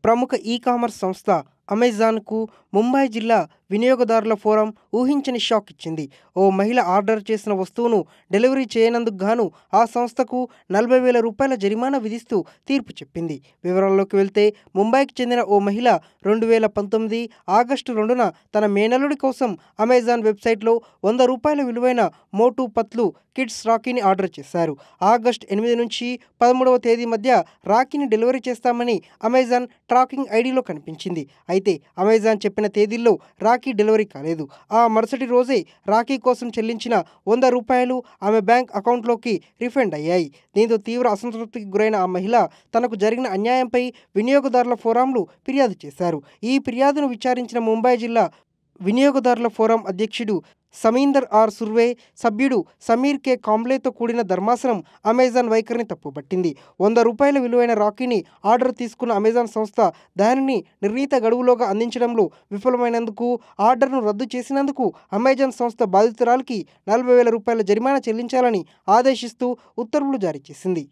ప్రముఖ ఈ-కామర్స్ సంస్థ అమెజాన్‌కు ముంబై జిల్లా వినియోగదారుల ఫోరం ఊహించని షాక్ ఇచ్చింది. ఓ మహిళ ఆర్డర్ చేసిన వస్తువును డెలివరీ చేయనందుకు గాను ఆ సంస్థకు రూ. 40,000 జరిమానా విధిస్తూ తీర్పు చెప్పింది. వివరాల్లోకి వెళ్తే ముంబైకి చెందిన ఓ మహిళ 2019 ఆగస్టు 2న తన మేనల్లుడి కోసం అమెజాన్ వెబ్‌సైట్‌లో రూ. 100 విలువైన మోటు పత్లు కిడ్స్ రాఖీని ఆర్డర్ చేశారు. ఆగస్టు 8 నుంచి 13వ తేదీ మధ్య రాఖీని డెలివరీ చేస్తామని అమెజాన్ ట్రాకింగ్ ఐడీలో కనిపించింది. అయితే అమెజాన్ చెప్పిన తేదీల్లో రాఖీ డెలివరీ కాలేదు. ఆ మరుసటి రోజే రాఖీ కోసం చెల్లించిన రూ. 100 ఆమె బ్యాంక్ అకౌంట్‌లోకి రీఫండ్ అయ్యాయి. దీంతో తీవ్ర అసంతృప్తికి గురైన ఆ మహిళ తనకు జరిగిన అన్యాయంపై వినియోగదారుల ఫోరంలో ఫిర్యాదు చేశారు. ఈ ఫిర్యాదును విచారించిన ముంబై జిల్లా వినియోగదారుల ఫోరం అధ్యక్షుడు సమీందర్ ఆర్ సుర్వే, సభ్యుడు సమీర్ కె కాంబ్లేతో కూడిన ధర్మాసనం అమెజాన్ వైఖరిని తప్పుపట్టింది. రూ. 100 విలువైన రాఖీని ఆర్డర్ తీసుకున్న అమెజాన్ సంస్థ దానిని నిర్ణీత గడువులోగా అందించడంలో విఫలమైనందుకు, ఆర్డర్‌ను రద్దు చేసినందుకు అమెజాన్ సంస్థ బాధితురాలికి రూ. 40,000 జరిమానా చెల్లించాలని ఆదేశిస్తూ ఉత్తర్వులు జారీ చేసింది.